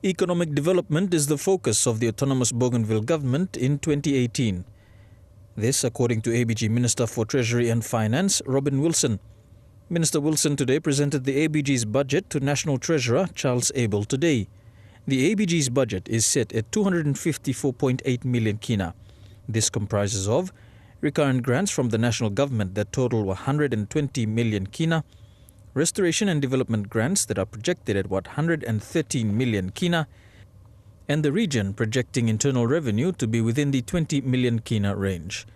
Economic development is the focus of the autonomous Bougainville government in 2018. This, according to ABG Minister for Treasury and Finance, Robin Wilson. Minister Wilson today presented the ABG's budget to National Treasurer Charles Abel today. The ABG's budget is set at 254.8 million kina. This comprises of recurrent grants from the national government that total 120 million kina, restoration and development grants that are projected at 113 million kina, and the region projecting internal revenue to be within the 20 million kina range.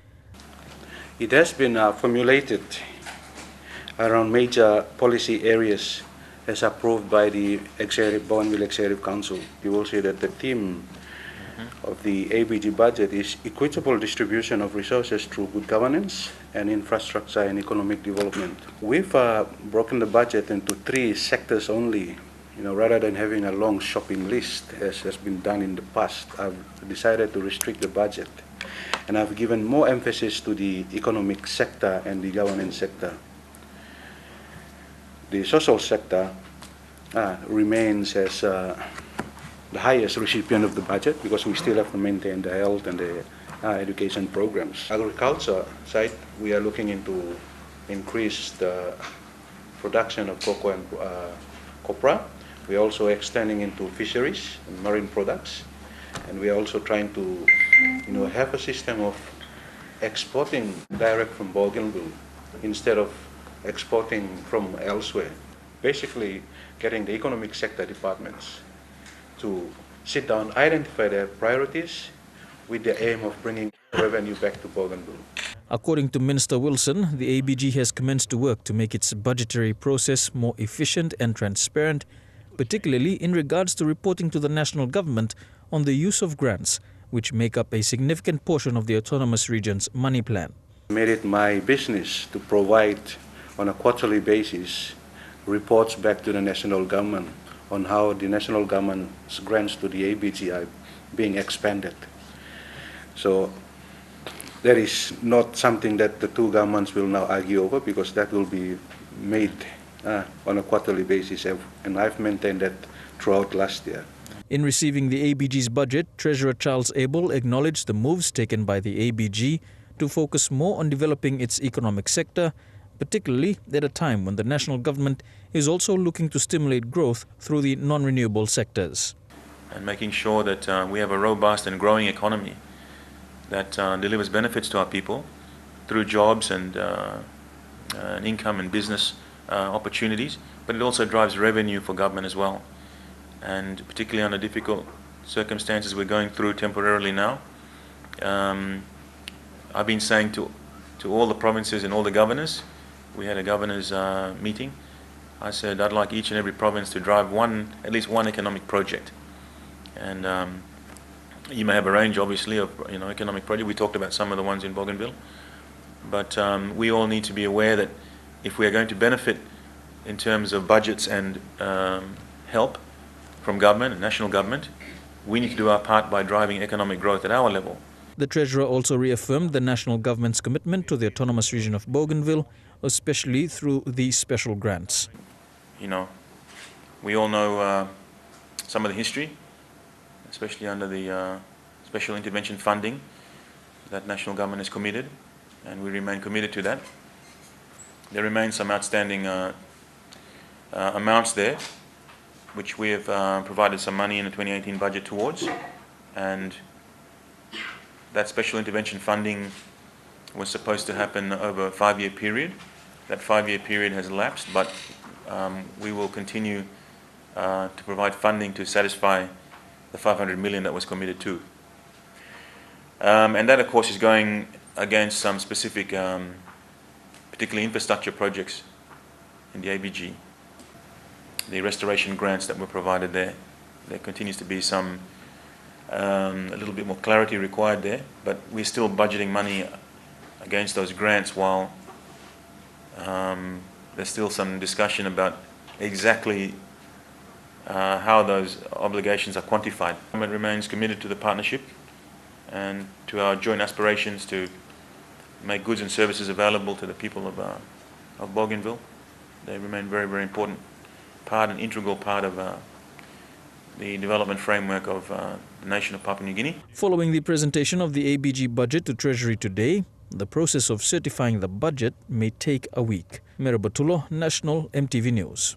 It has been formulated around major policy areas as approved by the Bougainville Executive Council. You will see that the theme of the ABG budget is equitable distribution of resources through good governance and infrastructure and economic development. We've broken the budget into 3 sectors only. Rather than having a long shopping list as has been done in the past, I've decided to restrict the budget. And I've given more emphasis to the economic sector and the governance sector. The social sector remains as the highest recipient of the budget because we still have to maintain the health and the education programs. Agriculture side, we are looking into increase the production of cocoa and copra. We are also extending into fisheries and marine products, and we are also trying to, have a system of exporting direct from Bougainville instead of exporting from elsewhere. Basically, getting the economic sector departments to sit down, identify their priorities with the aim of bringing revenue back to Bougainville. According to Minister Wilson, the ABG has commenced to work to make its budgetary process more efficient and transparent, particularly in regards to reporting to the national government on the use of grants, which make up a significant portion of the autonomous region's money plan. I made it my business to provide on a quarterly basis reports back to the national government on how the national government's grants to the ABG are being expanded. So that is not something that the 2 governments will now argue over because that will be made on a quarterly basis, and I've maintained that throughout last year. In receiving the ABG's budget, Treasurer Charles Abel acknowledged the moves taken by the ABG to focus more on developing its economic sector, particularly at a time when the national government is also looking to stimulate growth through the non-renewable sectors. And making sure that we have a robust and growing economy that delivers benefits to our people through jobs and income and business opportunities, but it also drives revenue for government as well. And particularly under difficult circumstances we're going through temporarily now, I've been saying to all the provinces and all the governors, we had a governors meeting. I said I'd like each and every province to drive at least one economic project. And you may have a range, obviously, of economic projects. We talked about some of the ones in Bougainville, but we all need to be aware that if we are going to benefit in terms of budgets and help from government and national government, we need to do our part by driving economic growth at our level. The Treasurer also reaffirmed the national government's commitment to the autonomous region of Bougainville, especially through the special grants. We all know some of the history, especially under the special intervention funding that national government has committed, and we remain committed to that. There remain some outstanding amounts there, which we have provided some money in the 2018 budget towards, and that special intervention funding was supposed to happen over a 5-year period. That 5-year period has elapsed, but we will continue to provide funding to satisfy the 500 million that was committed to. And that, of course, is going against some specific, particularly infrastructure projects in the ABG. The restoration grants that were provided there. There continues to be some a little bit more clarity required there, but we're still budgeting money against those grants while there's still some discussion about exactly how those obligations are quantified. Government remains committed to the partnership and to our joint aspirations to make goods and services available to the people of Bougainville. They remain very, very important part, an integral part of the development framework of the nation of Papua New Guinea. Following the presentation of the ABG budget to Treasury today, the process of certifying the budget may take a week. Merabatulo, National EMTV News.